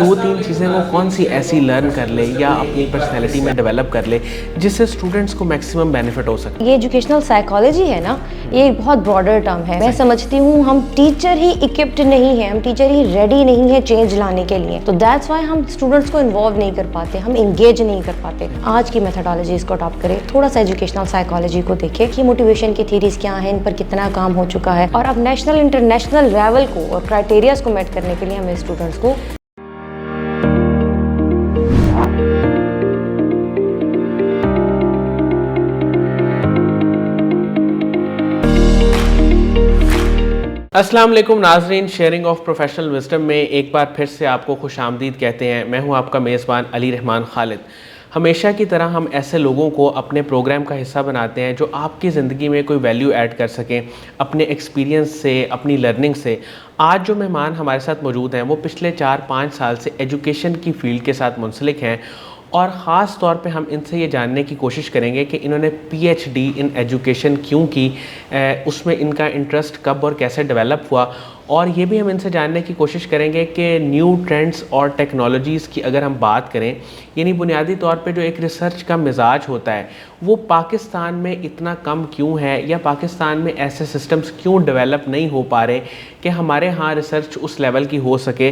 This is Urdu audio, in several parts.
دو تین چیزیں وہ کون سی ایسی لرن کر لے یا اپنی پرسنالٹی میں ڈیولپ کر لے جس سے اسٹوڈنٹس کو میکسیمم بینیفٹ ہو سکے؟ یہ ایجوکیشنل سائیکالوجی ہے نا، یہ بہت براڈر ٹرم ہے. میں سمجھتی ہوں ہم ٹیچر ہی اکوپڈ نہیں ہیں، ہم ٹیچر ہی ریڈی نہیں ہیں چینج لانے کے لیے. تو دیٹس وائی ہم اسٹوڈنٹس کو انوالو نہیں کر پاتے، ہم انگیج نہیں کر پاتے. آج کی میتھڈالوجیز کو اڈاپٹ کریں، تھوڑا سا ایجوکیشنل سائیکالوجی کو دیکھیں کہ موٹیویشن کی تھیریز کیا ہیں، ان پر کتنا کام ہو چکا ہے، اور اب نیشنل انٹرنیشنل لیول کو اور کرائٹیریاز کو میٹ کرنے کے لیے ہمیں اسٹوڈنٹس کو السلام علیکم ناظرین، شیئرنگ آف پروفیشنل وزڈم میں ایک بار پھر سے آپ کو خوش آمدید کہتے ہیں. میں ہوں آپ کا میزبان علی رحمان خالد. ہمیشہ کی طرح ہم ایسے لوگوں کو اپنے پروگرام کا حصہ بناتے ہیں جو آپ کی زندگی میں کوئی ویلیو ایڈ کر سکیں اپنے ایکسپیرینس سے، اپنی لرننگ سے. آج جو مہمان ہمارے ساتھ موجود ہیں وہ پچھلے 4-5 سال سے ایجوکیشن کی فیلڈ کے ساتھ منسلک ہیں، اور خاص طور پہ ہم ان سے یہ جاننے کی کوشش کریں گے کہ انہوں نے P H D in education کیوں کی، اس میں ان کا انٹرسٹ کب اور کیسے ڈیولپ ہوا، اور یہ بھی ہم ان سے جاننے کی کوشش کریں گے کہ نیو ٹرینڈز اور ٹیکنالوجیز کی اگر ہم بات کریں، یعنی بنیادی طور پہ جو ایک ریسرچ کا مزاج ہوتا ہے وہ پاکستان میں اتنا کم کیوں ہے، یا پاکستان میں ایسے سسٹمز کیوں ڈیولپ نہیں ہو پا رہے کہ ہمارے ہاں ریسرچ اس لیول کی ہو سکے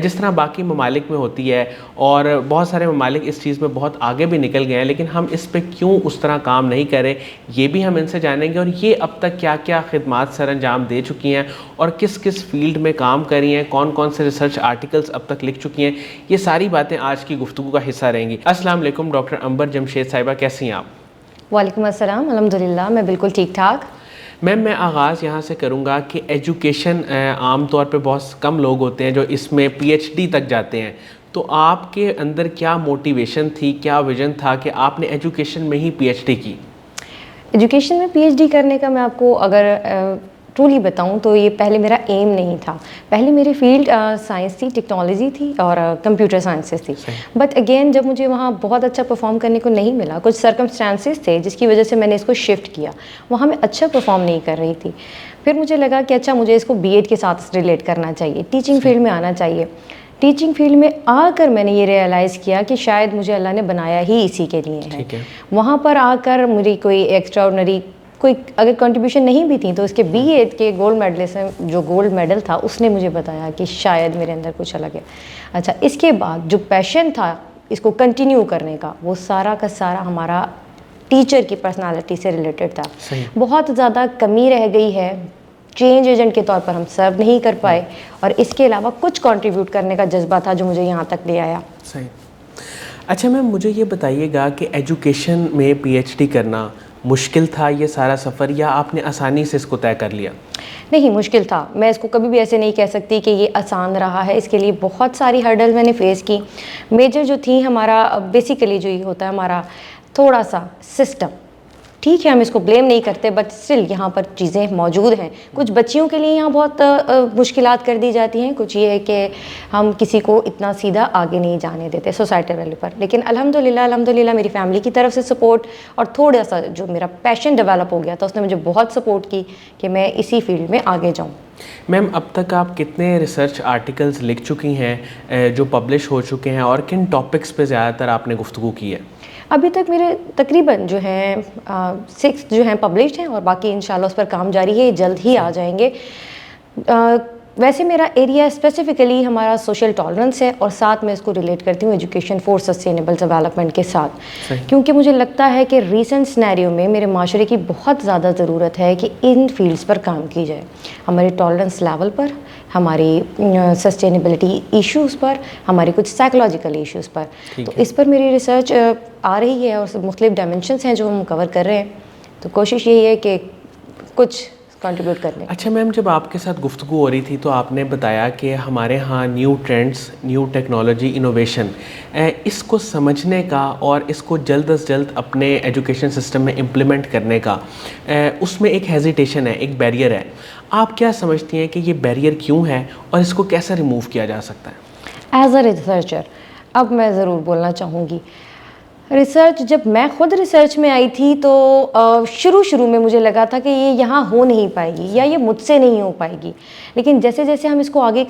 جس طرح باقی ممالک میں ہوتی ہے. اور بہت سارے ممالک اس چیز میں بہت آگے بھی نکل گئے ہیں، لیکن ہم اس پہ کیوں اس طرح کام نہیں کریں، یہ بھی ہم ان سے جانیں گے. اور یہ اب تک کیا کیا خدمات سر انجام دے چکی ہیں اور کس کس فیلڈ میں کام کری ہیں، کون کون سے ریسرچ آرٹیکلز اب تک لکھ چکی ہیں، یہ ساری باتیں آج کی گفتگو کا حصہ رہیں گی. السلام علیکم ڈاکٹر عنبر جمشید صاحبہ، کیسی ہیں آپ؟ وعلیکم السلام، الحمدللہ میں بالکل ٹھیک ٹھاک. میم میں آغاز یہاں سے کروں گا کہ ایجوکیشن عام طور پہ بہت کم لوگ ہوتے ہیں جو اس میں پی ایچ ڈی تک جاتے ہیں، تو آپ کے اندر کیا موٹیویشن تھی، کیا ویژن تھا کہ آپ نے ایجوکیشن میں ہی پی ایچ ڈی کی؟ ایجوکیشن میں پی ایچ ڈی کرنے کا میں آپ کو اگر ٹرولی بتاؤں تو یہ پہلے میرا ایم نہیں تھا. پہلے میری فیلڈ سائنس تھی، ٹیکنالوجی تھی اور کمپیوٹر سائنسز تھی. بٹ اگین جب مجھے وہاں بہت اچھا پرفارم کرنے کو نہیں ملا، کچھ سرکمسٹانسز تھے جس کی وجہ سے میں نے اس کو شفٹ کیا، وہاں میں اچھا پرفارم نہیں کر رہی تھی. پھر مجھے لگا کہ اچھا مجھے اس کو بی ایڈ کے ساتھ ریلیٹ کرنا چاہیے، ٹیچنگ فیلڈ میں آنا چاہیے. ٹیچنگ فیلڈ میں آ کر میں نے یہ ریئلائز کیا کہ شاید مجھے اللہ نے بنایا ہی اسی کے لیے ہے. وہاں پر آ کر میری کوئی ایکسٹرا آرڈنری کوئی اگر کنٹریبیوشن نہیں بھی تھی تو اس کے بی ایڈ کے گولڈ میڈلسٹ میں جو گولڈ میڈل تھا اس نے مجھے بتایا کہ شاید میرے اندر کچھ الگ ہے. اچھا، اس کے بعد جو پیشن تھا اس کو کنٹینیو کرنے کا، وہ سارا کا سارا ہمارا ٹیچر کی پرسنالٹی سے ریلیٹڈ تھا. بہت زیادہ کمی رہ گئی ہے، چینج ایجنٹ کے طور پر ہم سرو نہیں کر پائے، اور اس کے علاوہ کچھ کنٹریبیوٹ کرنے کا جذبہ تھا جو مجھے یہاں تک لے آیا. صحیح. اچھا میم، مجھے یہ بتائیے گا کہ ایجوکیشن میں پی ایچ ڈی کرنا مشکل تھا یہ سارا سفر، یا آپ نے آسانی سے اس کو طے کر لیا؟ نہیں، مشکل تھا. میں اس کو کبھی بھی ایسے نہیں کہہ سکتی کہ یہ آسان رہا ہے. اس کے لیے بہت ساری ہرڈل میں نے فیس کی. میجر جو تھی ہمارا بیسیکلی جو یہ ہوتا ہے ہمارا تھوڑا سا سسٹم، ٹھیک ہے ہم اس کو بلیم نہیں کرتے، بٹ اسٹل یہاں پر چیزیں موجود ہیں. کچھ بچیوں کے لیے یہاں بہت مشکلات کر دی جاتی ہیں. کچھ یہ ہے کہ ہم کسی کو اتنا سیدھا آگے نہیں جانے دیتے سوسائٹی لیول پر. لیکن الحمدللہ میری فیملی کی طرف سے سپورٹ اور تھوڑا سا جو میرا پیشن ڈیولپ ہو گیا تھا اس نے مجھے بہت سپورٹ کی کہ میں اسی فیلڈ میں آگے جاؤں. میم اب تک آپ کتنے ریسرچ آرٹیکلز لکھ چکی ہیں جو پبلش ہو چکے ہیں، اور کن ٹاپکس پہ زیادہ تر آپ نے گفتگو کی ہے؟ ابھی تک میرے تقریباً جو ہیں 6 جو ہیں پبلشڈ ہیں، اور باقی انشاءاللہ اس پر کام جاری ہے، جلد ہی آ جائیں گے. ویسے میرا ایریا اسپیسیفکلی ہمارا سوشل ٹالرنس ہے، اور ساتھ میں اس کو ریلیٹ کرتی ہوں ایجوکیشن فور سسٹینیبل ڈیولپمنٹ کے ساتھ، کیونکہ مجھے لگتا ہے کہ ریسنٹ سینیریو میں میرے معاشرے کی بہت زیادہ ضرورت ہے کہ ان فیلڈز پر کام کی جائے، ہمارے ٹالرنس لیول پر، ہماری سسٹینیبلٹی ایشوز پر، ہمارے کچھ سائیکولوجیکل ایشوز پر. تو اس پر میری ریسرچ آ رہی ہے، اور مختلف ڈائمینشنس ہیں جو ہم کور کر رہے ہیں. تو کوشش یہی ہے کہ کچھ کنٹریبیوٹ کر لیں. اچھا میم، جب آپ کے ساتھ گفتگو ہو رہی تھی تو آپ نے بتایا کہ ہمارے ہاں new trends, new technology, innovation, اس کو سمجھنے کا اور اس کو جلد از جلد اپنے ایجوکیشن سسٹم میں امپلیمنٹ کرنے کا اس میں ایک ہیزیٹیشن ہے، ایک بیریئر ہے. آپ کیا سمجھتی ہیں کہ یہ بیریئر کیوں ہے اور اس کو کیسے ریموو کیا جا سکتا ہے؟ ایز اے ریسرچر اب میں ضرور بولنا چاہوں گی، ریسرچ جب میں خود ریسرچ میں آئی تھی تو شروع میں مجھے لگا تھا کہ یہ یہاں ہو نہیں پائے گی یا یہ مجھ سے نہیں ہو پائے گی، لیکن جیسے جیسے ہم اس کو آگے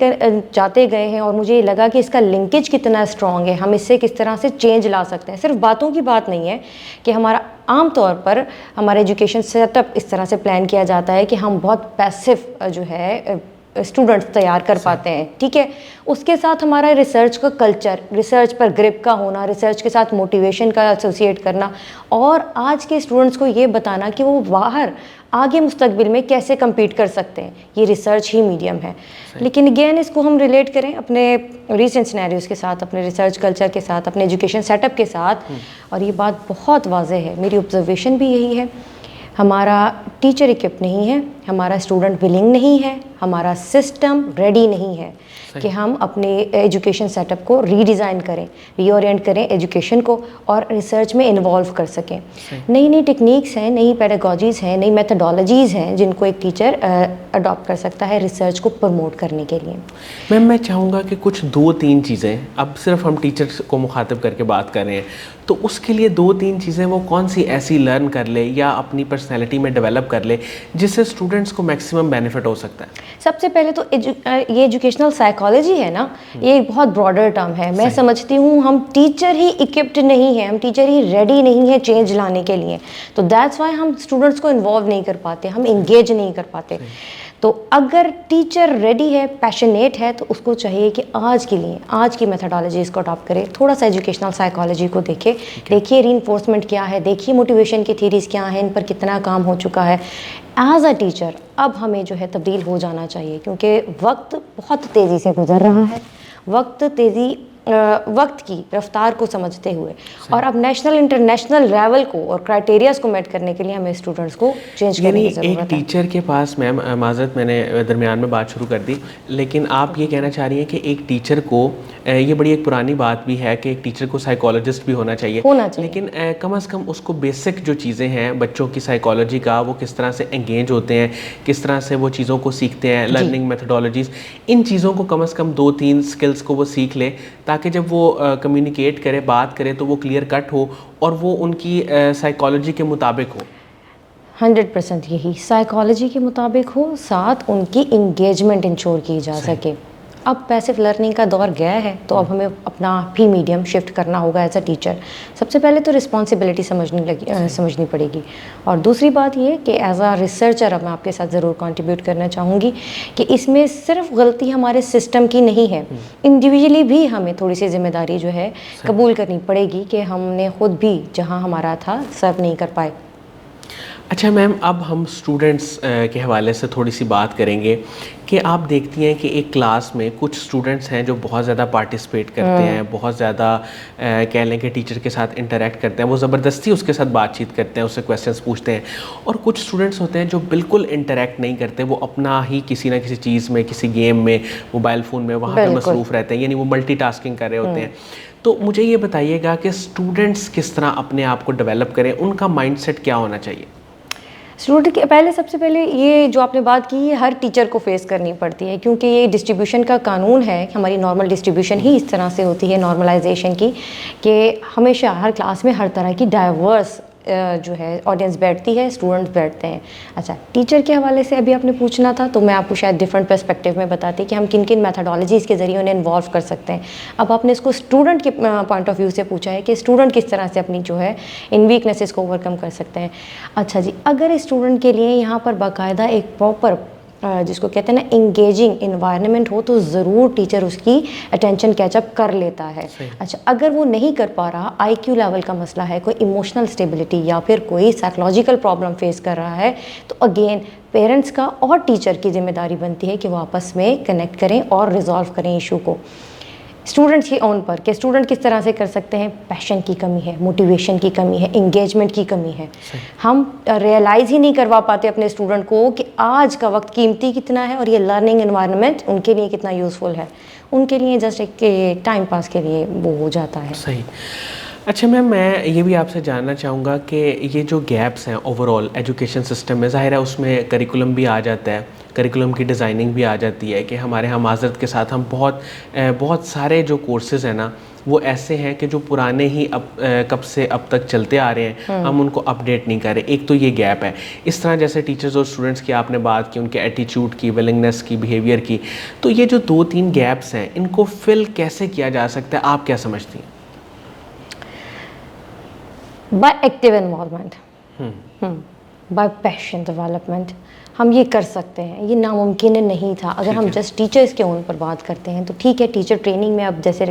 جاتے گئے ہیں اور مجھے یہ لگا کہ اس کا لنکیج کتنا اسٹرانگ ہے، ہم اس سے کس طرح سے چینج لا سکتے ہیں. صرف باتوں کی بات نہیں ہے کہ ہمارا عام طور پر ہمارا ایجوکیشن سیٹ اپ اس طرح سے پلان کیا جاتا ہے کہ ہم بہت پیسو جو ہے اسٹوڈنٹس تیار کر پاتے ہیں، ٹھیک ہے. اس کے ساتھ ہمارا ریسرچ کا کلچر، ریسرچ پر گرپ کا ہونا، ریسرچ کے ساتھ موٹیویشن کا ایسوسیٹ کرنا، اور آج کے اسٹوڈنٹس کو یہ بتانا کہ وہ باہر آگے مستقبل میں کیسے کمپیٹ کر سکتے ہیں، یہ ریسرچ ہی میڈیم ہے. لیکن اگین اس کو ہم ریلیٹ کریں اپنے ریسنٹ سینیریوز کے ساتھ، اپنے ریسرچ کلچر کے ساتھ، اپنے ایجوکیشن سیٹ اپ کے ساتھ، اور یہ بات بہت واضح ہے، میری آبزرویشن بھی یہی ہے. ہمارا ٹیچر اکوپ نہیں ہے، ہمارا اسٹوڈنٹ ولنگ نہیں ہے، ہمارا سسٹم ریڈی نہیں ہے کہ ہم اپنے ایجوکیشن سیٹ اپ کو ری ڈیزائن کریں، ری اورینٹ کریں ایجوکیشن کو، اور ریسرچ میں انوالو کر سکیں. نئی ٹیکنیکس ہیں، نئی پیڈاگوجیز ہیں، نئی میتھڈالوجیز ہیں جن کو ایک ٹیچر اڈاپٹ کر سکتا ہے ریسرچ کو پروموٹ کرنے کے لیے. میم میں چاہوں گا کہ کچھ 2-3 چیزیں، اب صرف ہم ٹیچر کو مخاطب کر کے بات کر رہے ہیں، تو اس کے لیے 2-3 چیزیں وہ کون سی ایسی لرن کر لے یا اپنی پرسنالٹی میں ڈیولپ کر لے جس سے اسٹوڈنٹس کو میکسیمم بینیفٹ ہو سکتا ہے؟ سب سے پہلے تو یہ ایجوکیشنل سائیکالوجی ہے نا، یہ ایک بہت براڈر ٹرم ہے. میں سمجھتی ہوں ہم ٹیچر ہی اکوپڈ نہیں ہیں، ہم ٹیچر ہی ریڈی نہیں ہیں چینج لانے کے لیے، تو دیٹس وائی ہم اسٹوڈنٹس کو انوالو نہیں کر پاتے، ہم انگیج نہیں کر پاتے. تو اگر ٹیچر ریڈی ہے، پیشنیٹ ہے، تو اس کو چاہیے کہ آج کے لیے آج کی میتھڈالوجیز کو اڈاپٹ کرے، تھوڑا سا ایجوکیشنل سائیکالوجی کو دیکھیے ری انفورسمنٹ کیا ہے، دیکھیے موٹیویشن کی تھیریز کیا ہیں، ان پر کتنا کام ہو چکا ہے. ایز اے ٹیچر اب ہمیں جو ہے تبدیل ہو جانا چاہیے، کیونکہ وقت بہت تیزی سے گزر رہا ہے. وقت کی رفتار کو سمجھتے ہوئے اور اب نیشنل انٹرنیشنل لیول کو اور کرائٹیریاز کو میٹ کرنے کے لیے ہمیں اسٹوڈنٹس کو چینج کرنے کی ضرورت ہے. ایک ٹیچر کے پاس، میم معذرت میں نے درمیان میں بات شروع کر دی، لیکن آپ یہ کہنا چاہ رہی ہیں کہ ایک ٹیچر کو، یہ بڑی ایک پرانی بات بھی ہے کہ ایک ٹیچر کو سائیکالوجسٹ بھی ہونا چاہیے، لیکن کم از کم اس کو بیسک جو چیزیں ہیں بچوں کی سائیکالوجی کا، وہ کس طرح سے انگیج ہوتے ہیں، کس طرح سے وہ چیزوں کو سیکھتے ہیں، لرننگ میتھڈالوجیز، ان چیزوں کو کم از کم 2-3 سکلز کو وہ سیکھ لے، تاکہ جب وہ کمیونیکیٹ کرے، بات کرے، تو وہ کلیئر کٹ ہو اور وہ ان کی سائیکالوجی کے مطابق ہو. 100% یہی سائیکالوجی کے مطابق ہو، ساتھ ان کی انگیجمنٹ انشور کی جا سکے. اب پیسو لرننگ کا دور گیا ہے، تو اب ہمیں اپنا بھی میڈیم شفٹ کرنا ہوگا ایز اے ٹیچر. سب سے پہلے تو رسپانسبلٹی سمجھنی پڑے گی، اور دوسری بات یہ کہ ایز اے ریسرچر اب میں آپ کے ساتھ ضرور کنٹریبیوٹ کرنا چاہوں گی کہ اس میں صرف غلطی ہمارے سسٹم کی نہیں ہے، انڈیویجولی بھی ہمیں تھوڑی سی ذمہ داری جو ہے قبول کرنی پڑے گی کہ ہم نے خود بھی جہاں ہمارا تھا سرو نہیں کر پائے. اچھا میم، اب ہم اسٹوڈنٹس کے حوالے سے تھوڑی سی بات کریں گے کہ آپ دیکھتی ہیں کہ ایک کلاس میں کچھ اسٹوڈنٹس ہیں جو بہت زیادہ پارٹیسپیٹ کرتے ہیں، بہت زیادہ کہہ لیں کہ ٹیچر کے ساتھ انٹریکٹ کرتے ہیں، وہ زبردستی اس کے ساتھ بات چیت کرتے ہیں، اس سے کویسچنس پوچھتے ہیں، اور کچھ اسٹوڈنٹس ہوتے ہیں جو بالکل انٹریکٹ نہیں کرتے، وہ اپنا ہی کسی نہ کسی چیز میں، کسی گیم میں، موبائل فون میں وہاں پہ مصروف رہتے ہیں، یعنی وہ ملٹی ٹاسکنگ کر رہے ہوتے ہیں. تو مجھے یہ بتائیے گا کہ اسٹوڈنٹس کس طرح اپنے آپ کو ڈیولپ کریں، ان کا مائنڈ سیٹ کیا ہونا چاہیے؟ اسٹوڈنٹ کے پہلے سب سے پہلے یہ جو آپ نے بات کی یہ ہر ٹیچر کو فیس کرنی پڑتی ہے، کیونکہ یہ ڈسٹریبیوشن کا قانون ہے، ہماری نارمل ڈسٹریبیوشن ہی اس طرح سے ہوتی ہے، نارملائزیشن کی، کہ ہمیشہ ہر کلاس میں ہر طرح کی ڈائیورس جو ہے آڈینس بیٹھتی ہے، اسٹوڈنٹس بیٹھتے ہیں. اچھا، ٹیچر کے حوالے سے ابھی آپ نے پوچھنا تھا، تو میں آپ کو شاید ڈفرینٹ پرسپیکٹیو میں بتاتی کہ ہم کن کن میتھڈالوجیز کے ذریعے انہیں انوالو کر سکتے ہیں. اب آپ نے اس کو اسٹوڈنٹ کے پوائنٹ آف ویو سے پوچھا ہے کہ اسٹوڈنٹ کس طرح سے اپنی جو ہے ان ویکنیسز کو اوور کم کر سکتے ہیں. اچھا جی، اگر اسٹوڈنٹ کے لیے یہاں پر باقاعدہ ایک پراپر جس کو کہتے ہیں نا انگیجنگ انوائرمنٹ ہو، تو ضرور ٹیچر اس کی اٹینشن کیچ اپ کر لیتا ہے. اچھا، اگر وہ نہیں کر پا رہا، آئی کیو لیول کا مسئلہ ہے، کوئی ایموشنل اسٹیبلٹی یا پھر کوئی سائیکولوجیکل پرابلم فیس کر رہا ہے، تو اگین پیرنٹس کا اور ٹیچر کی ذمہ داری بنتی ہے کہ وہ آپس میں کنیکٹ کریں اور ریزالو کریں ایشو کو. اسٹوڈنٹس کی اون پر کہ اسٹوڈنٹ کس طرح سے کر سکتے ہیں، پیشن کی کمی ہے، موٹیویشن کی کمی ہے، انگیجمنٹ کی کمی ہے. ہم ریئلائز ہی نہیں کروا پاتے اپنے اسٹوڈنٹ کو کہ آج کا وقت قیمتی کتنا ہے اور یہ لرننگ انوائرمنٹ ان کے لیے کتنا یوزفل ہے. ان کے لیے جسٹ ایک ٹائم پاس کے لیے وہ ہو جاتا ہے. صحیح. اچھا میم، میں یہ بھی آپ سے جاننا چاہوں گا کہ یہ جو گیپس ہیں اوور آل ایجوکیشن سسٹم میں، ظاہر ہے اس میں کریکولم بھی آ جاتا ہے، کریکولم کی ڈیزائننگ بھی آ جاتی ہے کہ ہمارے ہاں معذرت کے ساتھ ہم بہت سارے جو کورسز ہیں نا وہ ایسے ہیں کہ جو پرانے ہی کب سے اب تک چلتے آ رہے ہیں، ہم ان کو اپڈیٹ نہیں کر رہے. ایک تو یہ گیپ ہے. اس طرح جیسے ٹیچرز اور اسٹوڈنٹس کی آپ نے بات کی، ان کے ایٹیچیوڈ کی، ولنگنس کی، بیہیویئر کی، تو یہ جو 2-3 گیپس ہیں ان کو فل کیسے کیا جا سکتا ہے، آپ کیا سمجھتی ہیں؟ By active involvement, by passion development ہم یہ کر سکتے ہیں. یہ ناممکن نہیں تھا. اگر ہم جسٹ ٹیچرز کے اون پر بات کرتے ہیں تو ٹھیک ہے، ٹیچر ٹریننگ میں اب جیسے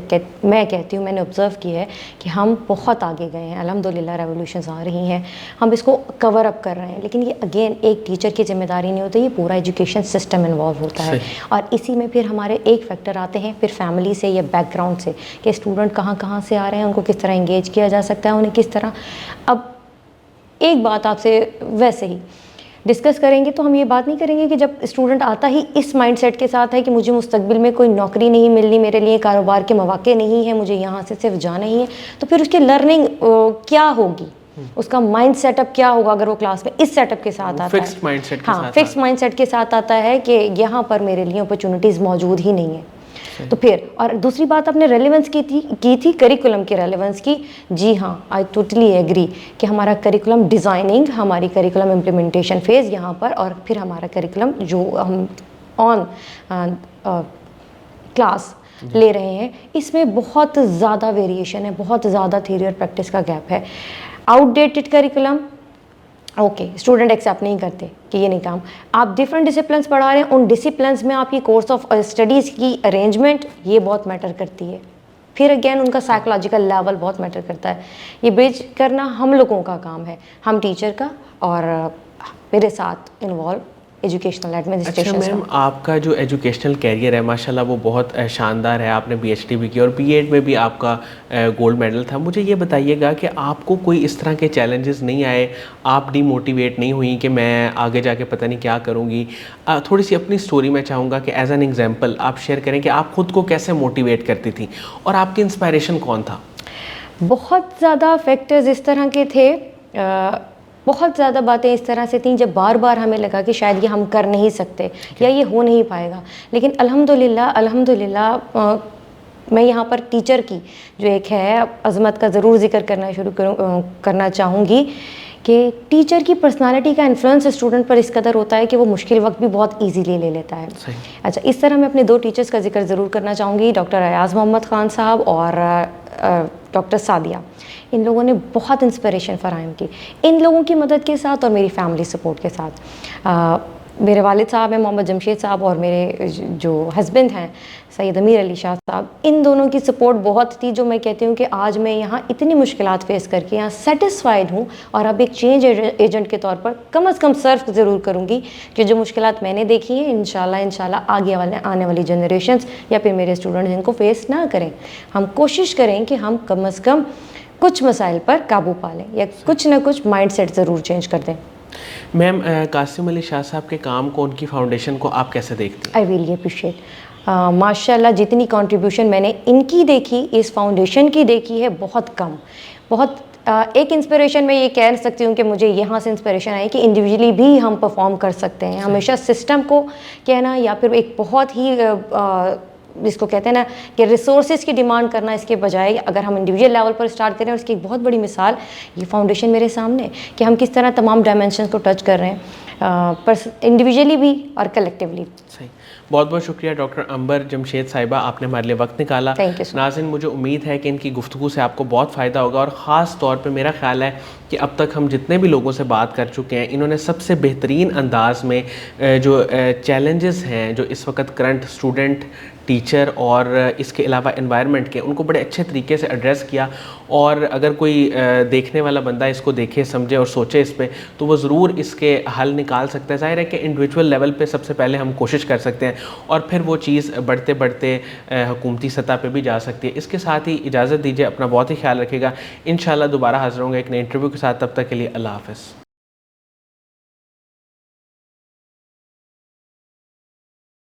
میں کہتی ہوں، میں نے آبزرو کیا ہے کہ ہم بہت آگے گئے ہیں. الحمدللہ ریولیوشنز آ رہی ہیں، ہم اس کو کور اپ کر رہے ہیں. لیکن یہ اگین ایک ٹیچر کی ذمہ داری نہیں ہوتی، یہ پورا ایجوکیشن سسٹم انوالو ہوتا ہے. اور اسی میں پھر ہمارے ایک فیکٹر آتے ہیں پھر فیملی سے یا بیک گراؤنڈ سے، کہ اسٹوڈنٹ کہاں سے آ رہے ہیں، ان کو کس طرح انگیج کیا جا سکتا ہے، انہیں کس طرح. اب ایک بات آپ سے ویسے ہی ڈسکس کریں گے تو ہم یہ بات نہیں کریں گے کہ جب اسٹوڈنٹ آتا ہی اس مائنڈ سیٹ کے ساتھ ہے کہ مجھے مستقبل میں کوئی نوکری نہیں ملنی، میرے لیے کاروبار کے مواقع نہیں ہیں، مجھے یہاں سے صرف جانا ہی ہے، تو پھر اس کی لرننگ کیا ہوگی، اس کا مائنڈ سیٹ اپ کیا ہوگا اگر وہ کلاس میں اس سیٹ اپ کے ساتھ آتا ہے. فکسڈ مائنڈ سیٹ کے ہاں، ساتھ، فکسڈ مائنڈ سیٹ کے ساتھ آتا ہے کہ یہاں پر میرے لیے اپرچونیٹیز موجود ہی نہیں ہیں. تو پھر اور دوسری بات آپ نے ریلیونس کی تھی کریکولم کی ریلیونس کی. جی ہاں، آئی ٹوٹلی ایگری کہ ہمارا کریکولم ڈیزائننگ، ہماری کریکولم امپلیمنٹیشن فیز یہاں پر، اور پھر ہمارا کریکولم جو ہم آن کلاس لے رہے ہیں، اس میں بہت زیادہ ویریشن ہے، بہت زیادہ تھیوری اور پریکٹس کا گیپ ہے. Out dated curriculum okay, student accept نہیں کرتے کہ یہ نہیں کام. آپ ڈفرینٹ ڈسپلنس پڑھا رہے ہیں، ان ڈسپلنس میں آپ کی کورس آف اسٹڈیز کی ارینجمنٹ یہ بہت میٹر کرتی ہے. پھر اگین ان کا سائیکولوجیکل لیول بہت میٹر کرتا ہے. یہ برج کرنا ہم لوگوں کا کام ہے، ہم ٹیچر کا، اور میرے ساتھ انوالو ایجوکیشنل ایڈمنسٹریشن. اچھا میم، آپ کا جو ایجوکیشنل کیریئر ہے ماشاءاللہ وہ بہت شاندار ہے. آپ نے پی ایچ ڈی بھی کی اور بی ایڈ میں بھی آپ کا گولڈ میڈل تھا. مجھے یہ بتائیے گا کہ آپ کو کوئی اس طرح کے چیلنجز نہیں آئے، آپ ڈی موٹیویٹ نہیں ہوئیں کہ میں آگے جا کے پتہ نہیں کیا کروں گی؟ تھوڑی سی اپنی سٹوری میں چاہوں گا کہ ایز این ایگزامپل آپ شیئر کریں کہ آپ خود کو کیسے موٹیویٹ کرتی تھیں اور آپ کی انسپائریشن کون تھا؟ بہت زیادہ فیکٹرز اس طرح کے تھے، بہت زیادہ باتیں اس طرح سے تھیں جب بار بار ہمیں لگا کہ شاید یہ ہم کر نہیں سکتے یا یہ ہو نہیں پائے گا. لیکن الحمدللہ میں یہاں پر ٹیچر کی جو ایک ہے عظمت کا ضرور ذکر کرنا چاہوں گی کہ ٹیچر کی پرسنالٹی کا انفلوئنس اسٹوڈنٹ پر اس قدر ہوتا ہے کہ وہ مشکل وقت بھی بہت ایزیلی لے لیتا ہے. اچھا، اس طرح میں اپنے 2 ٹیچرز کا ذکر ضرور کرنا چاہوں گی، ڈاکٹر ایاز محمد خان صاحب اور ڈاکٹر سعدیہ. ان لوگوں نے بہت انسپریشن فراہم کی. ان لوگوں کی مدد کے ساتھ اور میری فیملی سپورٹ کے ساتھ، میرے والد صاحب ہیں محمد جمشید صاحب، اور میرے جو ہسبینڈ ہیں سید امیر علی شاہ صاحب، ان دونوں کی سپورٹ بہت تھی، جو میں کہتی ہوں کہ آج میں یہاں اتنی مشکلات فیس کر کے یہاں سیٹسفائیڈ ہوں، اور اب ایک چینج ایجنٹ کے طور پر کم از کم سرو ضرور کروں گی کہ جو مشکلات میں نے دیکھی ہیں انشاءاللہ آنے والی جنریشنز یا پھر میرے اسٹوڈنٹس ان کو فیس نہ کریں. ہم کوشش کریں کہ ہم کم از کم کچھ مسائل پر قابو پا لیں یا کچھ نہ کچھ مائنڈ سیٹ ضرور چینج کر دیں. میم، قاسم علی شاہ صاحب کے کام کو، ان کی فاؤنڈیشن کو آپ کیسے دیکھتے ہیں؟ I really appreciate. ماشاء اللہ جتنی کنٹریبیوشن میں نے ان کی دیکھی، اس فاؤنڈیشن کی دیکھی ہے، بہت کم. بہت ایک انسپریشن میں یہ کہہ سکتی ہوں کہ مجھے یہاں سے انسپریشن آئی کہ انڈیویجولی بھی ہم پرفارم کر سکتے ہیں. ہمیشہ سسٹم کو کہنا یا پھر ایک بہت ہی جس کو کہتے ہیں نا کہ ریسورسز کی ڈیمانڈ کرنا، اس کے بجائے اگر ہم انڈیویجول لیول پر اسٹارٹ کریں، اور اس کی ایک بہت بڑی مثال یہ فاؤنڈیشن میرے سامنے کہ ہم کس طرح تمام ڈائمینشنز کو ٹچ کر رہے ہیں، انڈیویجولی بھی اور کلیکٹیولی. صحیح. بہت بہت شکریہ ڈاکٹر عنبر جمشید صاحبہ، آپ نے ہمارے لیے وقت نکالا. ناظرین، مجھے امید ہے کہ ان کی گفتگو سے آپ کو بہت فائدہ ہوگا، اور خاص طور پہ میرا خیال ہے کہ اب تک ہم جتنے بھی لوگوں سے بات کر چکے ہیں، انہوں نے سب سے بہترین انداز میں جو چیلنجز ہیں جو اس وقت کرنٹ اسٹوڈنٹ، ٹیچر اور اس کے علاوہ انوائرمنٹ کے، ان کو بڑے اچھے طریقے سے ایڈریس کیا. اور اگر کوئی دیکھنے والا بندہ اس کو دیکھے، سمجھے اور سوچے اس پہ، تو وہ ضرور اس کے حل نکال سکتا ہے. ظاہر ہے کہ انڈیویجول لیول پہ سب سے پہلے ہم کوشش کر سکتے ہیں، اور پھر وہ چیز بڑھتے بڑھتے حکومتی سطح پہ بھی جا سکتی ہے. اس کے ساتھ ہی اجازت دیجیے، اپنا بہت ہی خیال رکھے گا. انشاءاللہ دوبارہ حاضر ہوں گے ایک نئے انٹرویو کے ساتھ. تب تک کے لیے اللہ حافظ.